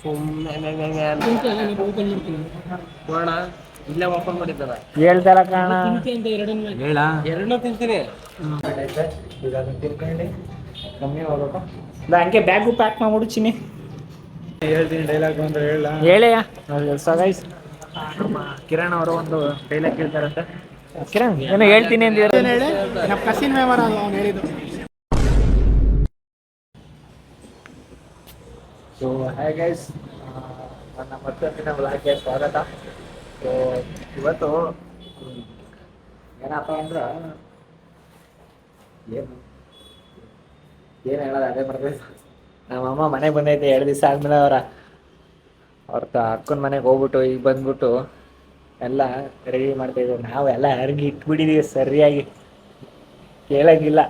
ಸುಮ್ಮನೆ ನೋಡೋಣ ಇಲ್ಲೇ ಓಪನ್ ಮಾಡಿದ್ದಾರ ಹೇಳ್ತಾರ ಕಾರಣ ಹೇಳ ಎರಡನ್ನೂ ತಿಂತೀನಿ. ಈಗ ಅದನ್ನ ತಿನ್ಕೊಂಡು ಕಮ್ಮಿ ಹೋಗ್ಬೇಕು. ಇಲ್ಲ ಹಂಗೆ ಬ್ಯಾಗು ಪ್ಯಾಕ್ ಮಾಡ್ಬಿಡು ಚಿನ್ನಿ. ಹೇಳ್ತೀನಿ ಡೈಲಾಗ್ ಅಂದ್ರೆ ಹೇಳ. ಹೇಳಯ್ಯ. ಸೊ ಗೈಸ್ ನಮ್ಮ ಕಿರಣ್ ಅವರು ಒಂದು ಡೈಲಾಗ್ ಹೇಳ್ತಾರಂತೆ. ಕಿರಣ್ ಏನೋ ಹೇಳ್ತೀನಿ ಅಂದಿರ. ಹೇಳಿ ನಮ್ಮ ಕಸಿನ್ ಮೆಂಬರ್ ಅವ್ನು ಹೇಳಿದ್ದು. ಸೊ ಹಾಯ್ ಗೈಸ್, ನನ್ನ ಮತ್ತೊಂದಿನ ವ್ಲಾಗ್ಗೆ ಸ್ವಾಗತ. ಸೊ ಇವತ್ತು ಏನಪ್ಪ ಅಂದ್ರೆ ಏನು ಹೇಳೋದು ಅದೇ ಬರ್ತೈತೆ. ನಮ್ಮಮ್ಮ ಮನೆಗೆ ಬಂದೈತೆ 2 ದಿವಸ ಆದಮೇಲೆ ಅವ್ರ ಅಕ್ಕನ ಮನೆಗೆ ಹೋಗ್ಬಿಟ್ಟು ಈಗ ಬಂದ್ಬಿಟ್ಟು ಎಲ್ಲ ರೆಡಿ ಮಾಡ್ತಾಯಿದ್ದೀವಿ. ನಾವು ಎಲ್ಲ ಅರ್ಗಿ ಇಟ್ಬಿಟ್ಟಿದ್ದೀವಿ ಸರಿಯಾಗಿ, ಕೇಳೋಂಗಿಲ್ಲ,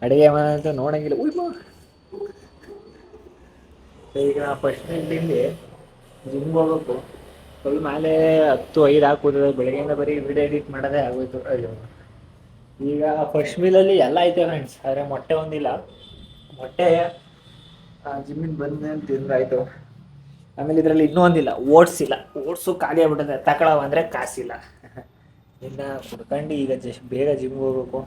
ಅಡುಗೆ ಮಾಡೋಂತ ನೋಡೋಂಗಿಲ್ಲ. ಈಗ ಫಸ್ಟ್ ತಿಂದು ಜಿಮ್ಗೆ ಹೋಗ್ಬೇಕು. ಫುಲ್ ಮೇಲೆ 10-5 ಹಾಕುತ್ತದೆ. ಬೆಳಗ್ಗೆಯಿಂದ ಬರೀ ವಿಡಿಯೋ ಎಡಿಟ್ ಮಾಡೋದೇ ಆಗೋಯ್ತು. ಅಯ್ಯೋ, ಈಗ ಫಸ್ಟ್ ಮೀಲಲ್ಲಿ ಎಲ್ಲ ಐತೆ ಫ್ರೆಂಡ್ಸ್, ಆದರೆ ಮೊಟ್ಟೆ ಒಂದಿಲ್ಲ. ಮೊಟ್ಟೆ ಜಿಮ್ಮಿಗೆ ಬಂದು ತಿಂದಾಯ್ತು. ಆಮೇಲೆ ಇದರಲ್ಲಿ ಇನ್ನೂ ಒಂದಿಲ್ಲ, ಓಟ್ಸ್ ಇಲ್ಲ. ಓಟ್ಸು ಖಾಲಿ ಆಗ್ಬಿಟ್ಟಿದೆ. ತಗೊಳ್ಳೋ ಅಂದರೆ ಕಾಸಿಲ್ಲ. ಇನ್ನು ಕುಡ್ಕೊಂಡು ಈಗ ಜಸ್ಟ್ ಬೇಗ ಜಿಮ್ಗೆ ಹೋಗ್ಬೇಕು.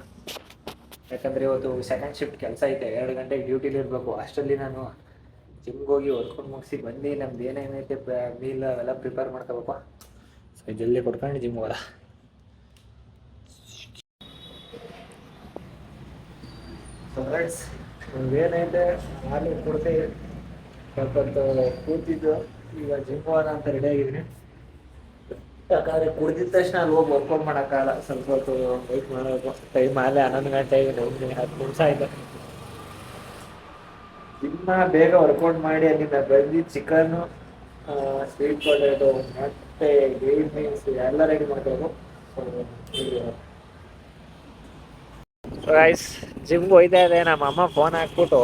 ಯಾಕಂದರೆ ಇವತ್ತು ಸೆಕೆಂಡ್ ಶಿಫ್ಟ್ ಕೆಲಸ ಐತೆ. 2 ಗಂಟೆಗೆ ಡ್ಯೂಟಿಲಿ ಇರಬೇಕು. ಅಷ್ಟರಲ್ಲಿ ನಾನು ಜಿಮ್ಗೆ ಹೋಗಿ ವರ್ಕೌಟ್ ಮುಗಿಸಿ ಬಂದು ನಮ್ದು ಏನೇನೈತೆ ಮೀಲ್ ಅವೆಲ್ಲ ಪ್ರಿಪೇರ್ ಮಾಡ್ಕೋಬೇಕು. ಸೊ ಜಲ್ದಿ ಕೊಡ್ಕೊಂಡು ಜಿಮ್ ಹೋಗೋಲ್ಲ. ಸೊ ಫ್ರೆಂಡ್ಸ್, ಏನೈತೆ ಹಾಲು ಕೊಡ್ತೀವಿ. ಸ್ವಲ್ಪ ಕೂತಿದ್ದು ಈಗ ಜಿಮ್ ಹೋಗೋಣ ಅಂತ ರೆಡಿ ಆಗಿದ್ದೀನಿ. ಯಾಕಂದರೆ ಕುಡ್ದಿದ ತಕ್ಷಣ ಅಲ್ಲಿ ಹೋಗಿ ವರ್ಕೌಟ್ ಮಾಡೋಕ್ಕಾಗಲ್ಲ. ಸ್ವಲ್ಪ ಹೊತ್ತು ವೆಯ್ಟ್ ಮಾಡಬೇಕು. ಟೈಮ್ ಆಗಲೇ 11 ಗಂಟೆ, 10 ನಿಮಿಷ ಆಯಿತು. ಇನ್ನ ಬೇಗ ವರ್ಕೌಟ್ ಮಾಡಿ ಅಲ್ಲಿಂದ ಬಂದು ಚಿಕನ್ನು, ಸ್ವೀಟ್ ಪೊಟೇಟೊ, ಮೊಟ್ಟೆ, ಗ್ರೀನ್ ಬೀನ್ಸ್ ಎಲ್ಲ ರೆಡಿ ಮಾಡಬೇಕು. ರೈಸ್ ಜಿಮ್ಗೆ ಹೋಯ್ತಾ ಇದೆ. ನಮ್ಮ ಅಮ್ಮ ಫೋನ್ ಹಾಕ್ಬಿಟ್ಟು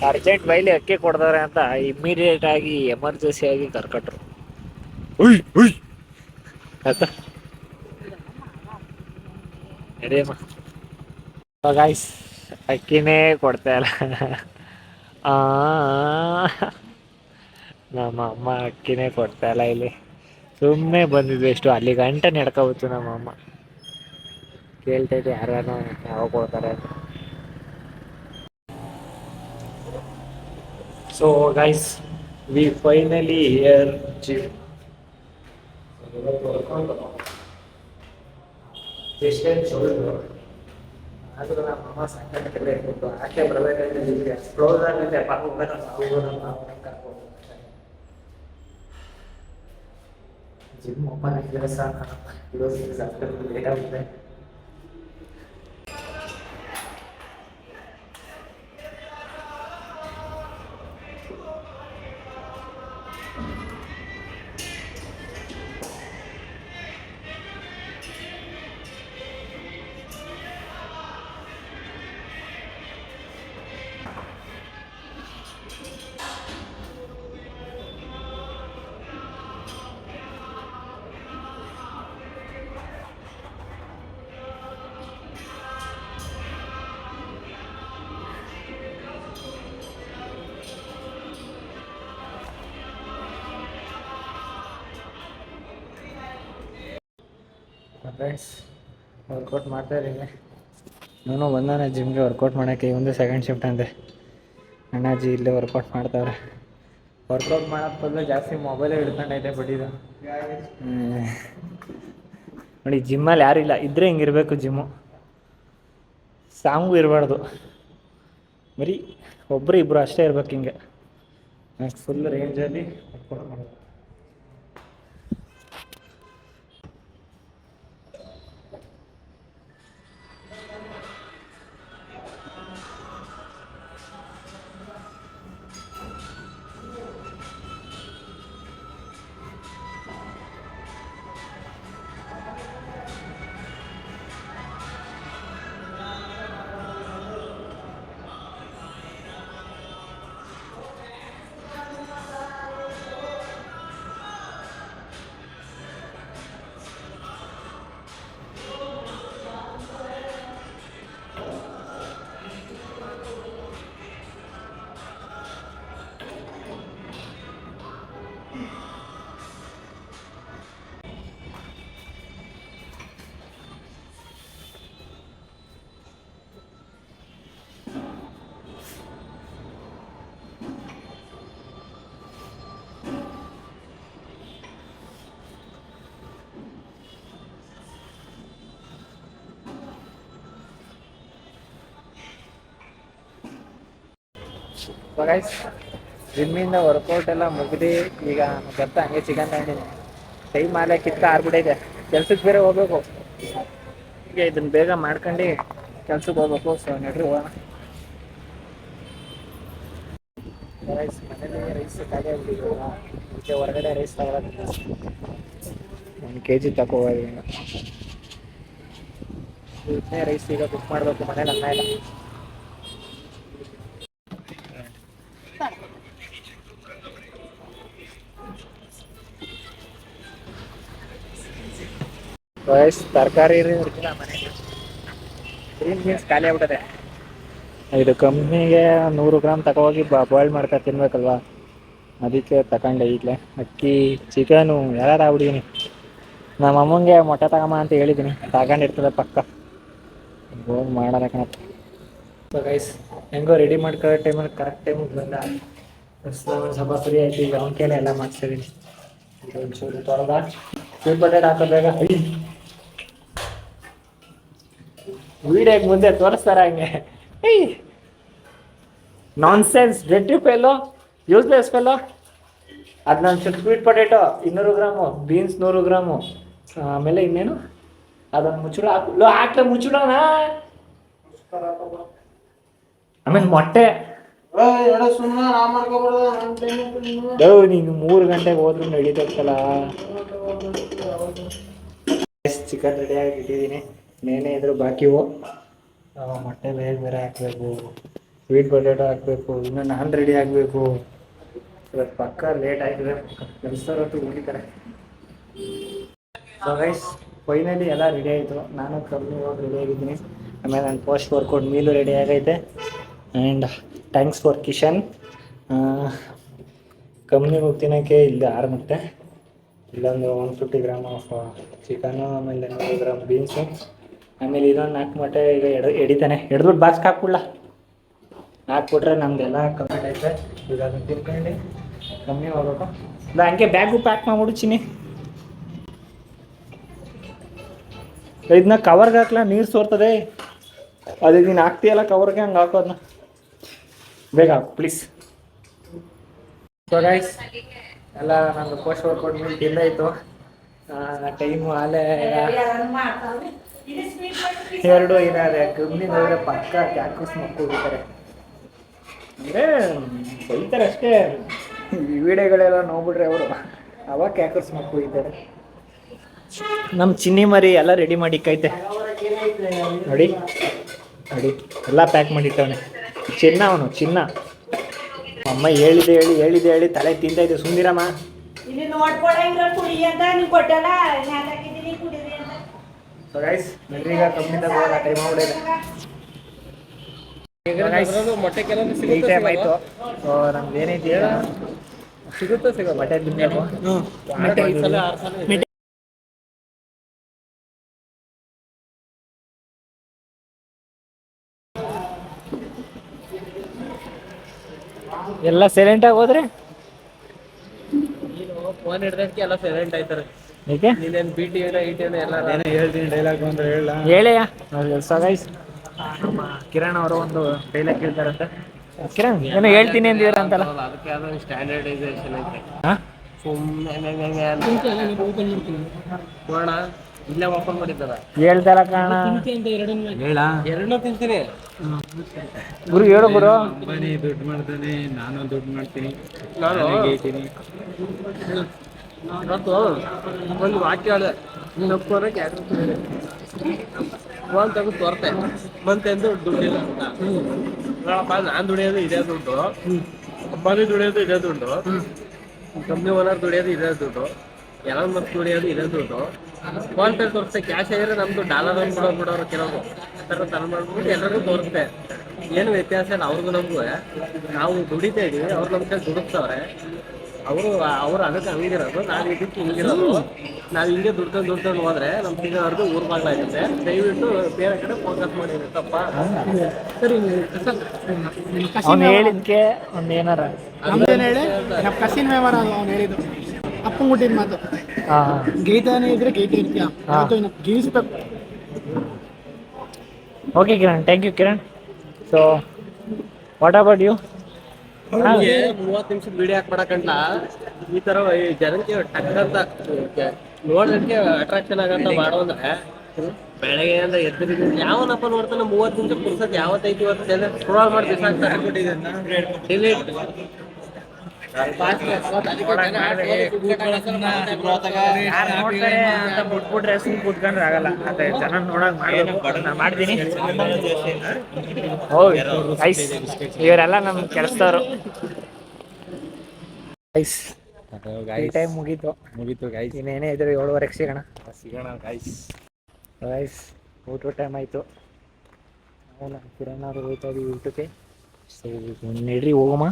ಅರ್ಜೆಂಟ್ ಬೈಲಿ ಅಕ್ಕಿ ಕೊಡ್ತಾರೆ ಅಂತ ಇಮ್ಮಿಡಿಯೇಟ್ ಆಗಿ ಎಮರ್ಜೆನ್ಸಿ ಆಗಿ ಕರ್ಕೊಟ್ರು. ಅದೇಮ್ಮ ಗಾಯ್ಸ್, ಅಕ್ಕಿನೇ ಕೊಡ್ತಾ ಇಲ್ಲ. ನಮ್ಮ ಅಮ್ಮ ಅಕ್ಕಿನೇ ಕೊಡ್ತಾ ಇಲ್ಲ. ಇಲ್ಲಿ ಸುಮ್ಮನೆ ಬಂದಿದ್ವಿ. ಎಷ್ಟು ಅಲ್ಲಿ ಗಂಟೆ ನಡ್ಕೊಬೋದು. ನಮ್ಮ ಅಮ್ಮ ಕೇಳ್ತೈತೆ ಯಾರು ಯಾವಾಗ ಕೊಡ್ತಾರೆ ಅಂತ. So guys, we finally here gym. ಆದರೂ ನಮ್ಮ ಅಮ್ಮ ಸಂಕಟ ಕಡೆ ಇಟ್ಬಿಟ್ಟು ಆಕೆ ಬರಬೇಕಾದ್ರೆ ಕ್ಲೋಸ್ ಆಗುತ್ತೆ. ಜಿಮ್ ಓಪನ್ ಆಗಿದ್ರೆ ಸಾಕು. ಲೇಟ್ ಆಗುತ್ತೆ. ಫ್ರೆಂಡ್ಸ್, ವರ್ಕೌಟ್ ಮಾಡ್ತಾ ಇದ್ದೀನಿ. ನಾನು ಬಂದಾನೆ ಜಿಮ್ಗೆ ವರ್ಕೌಟ್ ಮಾಡೋಕ್ಕೆ. ಒಂದು ಸೆಕೆಂಡ್ ಶಿಫ್ಟ್ ಅಂತೆ. ಅಣ್ಣಾಜಿ ಇಲ್ಲೇ ವರ್ಕೌಟ್ ಮಾಡ್ತಾವ್ರೆ. ವರ್ಕೌಟ್ ಮಾಡೋಕ್ಕೆ ಬದಲು ಜಾಸ್ತಿ ಮೊಬೈಲೇ ಹಿಡ್ಕೊಂಡೈತೆ ಬಿಟ್ಟಿದ್ದು. ನೋಡಿ, ಜಿಮ್ಮಲ್ಲಿ ಯಾರೂ ಇಲ್ಲ. ಇದ್ದರೆ ಹಿಂಗಿರಬೇಕು ಜಿಮ್ಮು. ಸಾಂಗು ಇರಬಾರ್ದು, ಬರೀ ಒಬ್ಬರು ಇಬ್ಬರು ಅಷ್ಟೇ ಇರ್ಬೇಕು. ಹಿಂಗೆ ಫುಲ್ ರೇಂಜಲ್ಲಿ ವರ್ಕೌಟ್ ಮಾಡೋದು. ಸೊ ಗೈಸ್ ಜಿಮ್ಮಿಂದ ವರ್ಕೌಟ್ ಎಲ್ಲ ಮುಗಿದು ಈಗ ಬರ್ತಾ ಹಂಗೆ ಚಿಕನ್ ತಗೊಂಡಿನಿ. ಟೈಮ್ ಮೇಲೆ ಕಿತ್ತ ಆರ್ಬಿಟ್ಟೈತೆ, ಕೆಲ್ಸಕ್ಕೆ ಬೇರೆ ಹೋಗ್ಬೇಕು. ಈಗ ಇದನ್ನ ಬೇಗ ಮಾಡ್ಕೊಂಡು ಕೆಲ್ಸಕ್ಕೆ ಹೋಗ್ಬೇಕು. ಸೊ ನಡ್ರಿ ಹೋಗೋಣ. ರೈಸ್ ಮನೇಲಿ ರೈಸ್ ಖಾಲಿ ಆಗ್ಬಿಟ್ಟಿದ್ವಲ್ಲ, ಅದಕ್ಕೆ ಹೊರಗಡೆ ರೈಸ್ ತಗೊಳ್ಳೋದು. 1 kg ತಗೋಬೋದು. ಇದನ್ನೇ ರೈಸ್ ಈಗ ಬುಕ್ ಮಾಡಬೇಕು, ಮನೇಲಿ ಅನ್ನ ಇಲ್ಲ. ರೈಸ್ ತರಕಾರಿ ಇರ್ತಿಲ್ಲ ಮನೆಗೆ, ಗ್ರೀನ್ ಬೀನ್ಸ್ ಖಾಲಿ ಆಗ್ಬಿಟ್ಟದೆ. ಇದು ಕಂಪ್ನಿಗೆ 100 ಗ್ರಾಮ್ ತಗೋಗಿ ಬಾಯ್ಲ್ ಮಾಡ್ತಾ ತಿನ್ಬೇಕಲ್ವಾ, ಅದಕ್ಕೆ ತಗೊಂಡೆ. ಈಗಲೇ ಅಕ್ಕಿ ಚಿಕನು ಎಲ್ಲ ತಗೊಬಿಟ್ಟಿದ್ದೀನಿ. ನಮ್ಮ ಅಮ್ಮಂಗೆ ಮೊಟ್ಟೆ ತಗೊಂಬ ಅಂತ ಹೇಳಿದ್ದೀನಿ, ತಗೊಂಡಿರ್ತದೆ ಪಕ್ಕ. ಹೋಗಿ ಮಾಡೋಣ ಕಣಪ್ಪ. ಸೊ ಗೈಸ್ ಹೆಂಗೋ ರೆಡಿ ಮಾಡ್ಕೊಳ್ಳೋ ಟೈಮಲ್ಲಿ ಕರೆಕ್ಟ್ ಟೈಮಿಗೆ ಬಂದ. ಸ್ವಲ್ಪ ಫ್ರೀ ಆಯ್ತು, ಈಗ ಅವನ ಕೈಲೇ ಎಲ್ಲ ಮಾಡ್ತಿದ್ದೀನಿ. ಒಂಚೂರು ತೊಳೆದ ಸ್ವೀಟ್ ಪೊಟೇಟೊ ಹಾಕೋದಾಗ ವೀಡಿಯೋಗೆ ಮುಂದೆ ತೋರಿಸ್ತಾರ ಹಂಗೆ. ನಾನ್ ಸೆನ್ಸ್ ಡೆಟ್ರಿ ಫೆಲ್ಲೋ, ಯೂಸ್ಲೆಸ್ ಫೆಲ್ಲೋ. ಅದನ್ನ ಒಂಚೂರು sweet potato 200 gram, beans 100 gram, ಆಮೇಲೆ ಇನ್ನೇನು ಅದನ್ನು ಮುಚ್ಚಳ ಹಾಕ್ಲೆ ಮುಚ್ಚಳನ. ಆಮೇಲೆ ಮೊಟ್ಟೆ. ನೀನು 3 ಗಂಟೆಗೆ ಹೋದ್ರು ನಡೀತಲ್ಲ. ಚಿಕನ್ ರೆಡಿಯಾಗಿ ಇಟ್ಟಿದ್ದೀನಿ, ನೇನೆ ಇದ್ರು ಬಾಕಿವು. ಮೊಟ್ಟೆ ಬೇರೆ ಹಾಕಬೇಕು, ಸ್ವೀಟ್ ಪೊಟೇಟೊ ಹಾಕಬೇಕು, ಇನ್ನು ನಾನು ರೆಡಿ ಆಗಬೇಕು. ಇವತ್ತು ಪಕ್ಕ ಲೇಟ್ ಆಗಿದೆ, ಕೆಲಸದವ್ರು ಉಳಿತಾರೆ. ಸೊ ಗೈಸ್ ಫೈನಲಿ ಎಲ್ಲ ರೆಡಿ ಆಯಿತು. ನಾನು ಕಮ್ಮಿ ಹೋಗಿ ರೆಡಿ ಆಗಿದ್ದೀನಿ. ಆಮೇಲೆ ನನ್ನ ಪೋಸ್ಟ್ ವರ್ಕೌಟ್ ಮೀಲು ರೆಡಿ ಆಗೈತೆ. And thanks for Kishan. ಕಮ್ಮಿ ಹೋಗ್ತಿನೋಕ್ಕೆ ಇಲ್ಲಿ 6 ಮೊಟ್ಟೆ, ಇಲ್ಲೊಂದು 150 ಗ್ರಾಮ್ ಆಫ್ ಚಿಕನು, ಆಮೇಲೆ 100 ಗ್ರಾಮ್ ಬೀನ್ಸು, ಆಮೇಲೆ ಇದೊಂದು 4 ಮೊಟ್ಟೆ. ಈಗ ಎಡಿತಾನೆ, ಎಡ್ಬಿಟ್ಟು ಬಾಕ್ಸ್ಗೆ ಹಾಕ್ಬಿಡ್ಲ, ಹಾಕ್ಬಿಟ್ರೆ ನಮ್ದೆಲ್ಲ ಕಂಪ್ಲೀಟ್ ಐತೆ. ಈಗ ಅದನ್ನು ತಿನ್ಕೊಂಡು ಕಮ್ಮಿ ಹೋಗ್ಬೇಕು. ಇಲ್ಲ ಹಂಗೆ ಬ್ಯಾಗು ಪ್ಯಾಕ್ ಮಾಡ್ಬಿಡು ಚಿನ್ನಿ. ಇದನ್ನ ಕವರ್ಗೆ ಹಾಕ್ಲ, ನೀರು ಸೋರ್ತದೆ. ಅದಕ್ಕೆ ನೀನು ಹಾಕ್ತೀಯಲ್ಲ ಕವರ್ಗೆ, ಹಂಗೆ ಹಾಕೋದನ್ನ ಬೇಗ ಹಾಕು ಪ್ಲೀಸ್. ಸೊ ಗೈಸ್ ಎಲ್ಲ ನಂದು ಪೋಸ್ಟ್ ವರ್ಕೌಟ್ ಮೀಲ್ ತಿಂದಾಯಿತು. ಟೈಮು ಆಲೇ 2 ಇದಾವೆ. ಕಂಪ್ನಿಗೆ ಹೋದರೆ ಪಕ್ಕ ಕ್ಯಾಕಸ್ ಮಕ್ಕಳಿರ್ತಾರೆ, ಅಂದರೆ ಬೈತಾರೆ ಅಷ್ಟೇ. ಈ ವಿಡಿಯೋಗಳೆಲ್ಲ ನೋಡ್ಬಿಟ್ರೆ ಅವರು ಅವಾಗ ಕ್ಯಾಕರ್ಸ್ ಮಕ್ಕಳಿದ್ದಾರೆ. ನಮ್ಮ ಚಿನ್ನಿ ಮರಿ ಎಲ್ಲ ರೆಡಿ ಮಾಡಿ ಇಕ್ಕೈತೆ ನೋಡಿ ನೋಡಿ, ಎಲ್ಲ ಪ್ಯಾಕ್ ಮಾಡಿಟ್ಟವನೆ. ಚಿನ್ನ ಅವನು ಚಿನ್ನ. ಅಮ್ಮ ಹೇಳಿದೆ ತಲೆ ತಿಂತಾಯಿದ್ದೆ. ಸುಂದಿರಮ್ಮ ಸೊ ಗೈಸ್ ಈಗ ಕಂಪ್ನಿದಾಗ ಹೋಗೋಣ, ಟೈಮ್ ಆಗ್ಬಿಟ್ಟಿದೆ. ಮೊಟ್ಟೆ ಟೈಮ್ ಆಯಿತು. ಸೊ ನಮ್ದು ಏನೈತಿ ಸಿಗುತ್ತೆ ಮೊಟ್ಟೆ ತಿನ್ನಬೇಕು. ಎಲ್ಲ ಸೈಲೆಂಟಾಗಿ ಹೋದ್ರೆ ಫೋನ್ ಹಿಡ್ದಕ್ಕೆ ಎಲ್ಲ ಸೈಲೆಂಟ್ ಆಯ್ತಾರೆ. ಏಕೆ ನೀನೇನು BT ಎಲ್ಲ ಎಲ್ಲ ಹೇಳ್ತೀನಿ ಡೈಲಾಗ್ ಅಂದ್ರೆ ಹೇಳಯ್ಯ. ಸೊ ಗೈಸ್ ನಮ್ಮ ಕಿರಣ್ ಅವರು ಒಂದು ಡೈಲಾಗ್ ಹೇಳ್ತಾರಂತೆ. ಕಿರಣ್ ಏನೋ ಹೇಳ್ತೀನಿ ಅಂದಿರ ಅಂತಲ್ಲ, ಅದಕ್ಕೆ ಯಾವ್ದೋ ಸ್ಟ್ಯಾಂಡರ್ಡೈಸೇಷನ್ ಐತೆ. ನೋಡೋಣ, ಇಲ್ಲೇ ಓಪನ್ ಮಾಡಿದ್ದಾರ ಹೇಳ್ತಾರ ಕಾರಣ ಎರಡನ್ನೂ ತಿಂತೀನಿ. ಗುರು ಹೇಳು ಗುರು. ಅಂಬಾನಿ ದುಡ್ಡು ಮಾಡ್ತಾನೆ, ನಾನು ದುಡ್ಡು ಮಾಡ್ತೀನಿ, ಇವತ್ತು ಒಂದು ವಾಕ್ಯ ಹೇಳಿದೆ, ತಪ್ಪೋರೆ ಫೋನ್ ತೆಗೆದು ತೋರ್ತೆ ಮಂತೆಂದು ದುಡ್ಡಿಲ್ಲ ಅಂತ. ನೋಡಪ್ಪ, ನಾನು ದುಡಿಯೋದು ಇದೇ ದುಡ್ಡು, ಅಂಬಾನಿ ದುಡಿಯೋದು ಇದೇ ದುಡ್ಡು, ಕಂಪ್ನಿ ಓನರ್ ದುಡಿಯೋದು ಇದೇ ದುಡ್ಡು, ಎಲ್ಲ ಮತ್ತೆ ದುಡಿಯೋದು ಇದೇ ದುಡ್ಡು. ಫೋನ್ ಪೇ ತೋರಿಸ್ತೆ, ಕ್ಯಾಶ್ ಆಗಿದ್ರೆ ನಮ್ದು ಡಾಲರ್ ಬಿಡೋರು ಕೆಲವು ಆ ಥರ ತಲೆ ಮಾಡ್ಬಿಟ್ಟು ಎಲ್ಲರಿಗೂ ತೋರಿಸ್ತೆ. ಏನು ವ್ಯತ್ಯಾಸ ಇಲ್ಲ ಅವ್ರಿಗೂ ನಮಗೂ. ನಾವು ದುಡಿತಾ ಇದೀವಿ, ಅವ್ರು ನಮ್ಮ ಕೈ ದುಡಿಸ್ತವ್ರೆ. ಅವರು ಅದಕ್ಕೆ ಹಂಗಿರೋದು, ನಾವು ಇದಕ್ಕೆ ಹಿಂಗಿರೋದು. ನಾವು ಹಿಂಗೆ ದುಡ್ಕೊಂಡು ಹೋದ್ರೆ ನಮ್ಮ ಸಿಗೋರ್ದು ಊರ್ ಬಾಗ್ಲಾಗುತ್ತೆ. ದಯವಿಟ್ಟು ಬೇರೆ ಕಡೆ ಫೋಕಸ್ ಮಾಡಿದ್ರೆ ತಪ್ಪ. ಸರಿ ಅವ್ನು ಹೇಳಿದ್ಕೆ ಒಂದು ಏನಾರ ನಮ್ದೇನು ಹೇಳಿ, ನಮ್ಮ ಕಸಿನ್ ವ್ಯವಹಾರ ಅದು ಅವ್ನು ಹೇಳಿದ್ದು. ಅಪ್ಪಂಗೆ ಹುಟ್ಟಿದ ಮಾತು, ಗೀತಾನೇ ಇದ್ರೆ ಗೀತೆ ಇರ್ತೀಯ, ಗೀಸ್ಬೇಕು. Okay Kiran, thank you Kiran. So what about you? 30 ನಿಮಿಷದ ವಿಡಿಯೋ ಹಾಕ್ಬಿಡಕಂಡ ಈ ತರ ಈ ಜನಕ್ಕೆ ಟಕ್ ಅಂತ ನೋಡೋದಕ್ಕೆ ಅಟ್ರಾಕ್ಷನ್ ಆಗಂತ ಮಾಡೋ ಅಂದ್ರೆ ಬೆಳಗ್ಗೆ ಅಂದ್ರೆ ಎದ್ದು ಯಾವನಪ್ಪ ನೋಡ್ತಾನೆ 30 ನಿಮಿಷ ಪುರ್ಸತ್ ಯಾವತ್ತೈತಿ ಇವತ್ತು ಸ್ಕ್ರೋಲ್ ಮಾಡಿ ಡಿಲೀಟ್ ಬಿಟ್ಬಿಟ್ರೆ ಸುಮ್ ಕೂತ್ಕೊಂಡ್ರೆ ಆಗಲ್ಲ ಅದೇ ಜನ ನೋಡಕ್ ಮಾಡ್ತೀನಿ. ಇವರೆಲ್ಲ ನಮ್ ಕೆಲಸದವರು. ಟೈಮ್ ಮುಗೀತು ಗೈಸ್. ಇನ್ನೇನೇ ಇದ್ರೆ 7:30 ಸಿಗೋಣ ಗೈಸ್. ಊಟ ಟೈಮ್ ಆಯ್ತು. ನಾವು ನಮ್ಮ ಕಿರಣ್ ಅವ್ರು ಹೋಗ್ತಾ ಇದೀವಿ ಊಟಕ್ಕೆ. ಸೊ ನಡ್ರಿ ಹೋಗಮ್ಮ.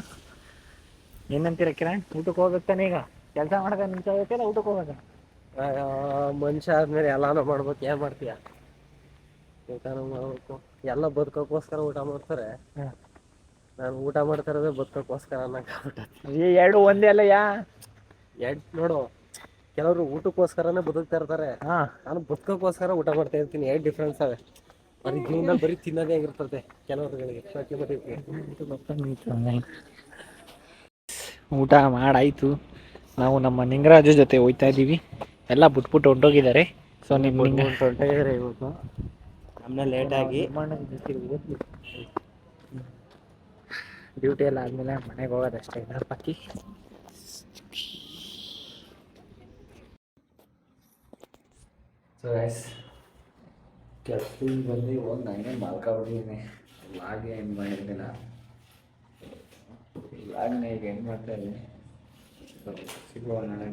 ಏನಂತೀರ ಕಿರಣ್? ಊಟಕ್ಕೆ ಹೋಗ್ಬೇಕು ತಾನೆ ಈಗ? ಕೆಲಸ ಮಾಡೋಕೆ ನಿಂತ ಹೋಗ್ಬೇಕಲ್ಲ ಊಟಕ್ಕೆ ಹೋಗೋದ? ಮನುಷ್ಯ ಆದ್ಮೇಲೆ ಎಲ್ಲಾನು ಮಾಡ್ಬೇಕು. ಏನ್ ಮಾಡ್ತೀಯ? ಊಟನೂ ಮಾಡ್ಬೇಕು. ಎಲ್ಲ ಬದುಕೋಕ್ಕೋಸ್ಕರ ಊಟ ಮಾಡ್ತಾರೆ. ನಾನು ಊಟ ಮಾಡ್ತಾ ಇರೋದೇ ಬದುಕೋಕ್ಕೋಸ್ಕರ ಅನ್ನಕ್ಕಾಗ್ಬಿಟ್ಟೆ. ಎರಡು ಒಂದೇ ಅಲ್ಲ ನೋಡು, ಕೆಲವರು ಊಟಕ್ಕೋಸ್ಕರನೇ ಬದುಕ್ತಾ ಇರ್ತಾರೆ. ನಾನು ಬದುಕೋಕ್ಕೋಸ್ಕರ ಊಟ ಮಾಡ್ತಾ ಇರ್ತೀನಿ. 2 ಡಿಫ್ರೆನ್ಸ್ ಅವೆ. ಬರೀ ಜೀವನದಲ್ಲಿ ಬರೀ ತಿನ್ನೋದೇ ಆಗಿರ್ತದೆ ಕೆಲವರುಗಳಿಗೆ. ಊಟ ಮಾಡಾಯ್ತು. ನಾವು ನಮ್ಮ ನಿಂಗರಾಜು ಜೊತೆ ಹೋಗ್ತಾ ಇದ್ದೀವಿ. ಎಲ್ಲ ಬಿಟ್ಬಿಟ್ಟು ಹೊಂಟೋಗಿದ್ದಾರೆ. ಸೊ ಹೊಂಟೋಗಿದ್ದಾರೆ ಇವತ್ತು. ಆಮೇಲೆ ಲೇಟಾಗಿ ಡ್ಯೂಟಿ ಎಲ್ಲ ಆದಮೇಲೆ ಮನೆಗೆ ಹೋಗೋದಷ್ಟೇ ಬಾಕಿ. ಸೊ ಗೈಸ್, ಕೆಲಸದಿಂದ ಬಂದು ಹೋಗಿ ನಾನೇ ಮಲ್ಕೊಬಿಟ್ಟಿದ್ದೀನಿ. ಲಾಗೆ ಏನು ಮಾಡಿರ್ಲಿಲ್ಲ. ಲಾಗ್ನ ಈಗ ಏನು ಮಾಡ್ತಾ ಇದ್ದೀನಿ. ಸಿಗುವ ನಾಳೆ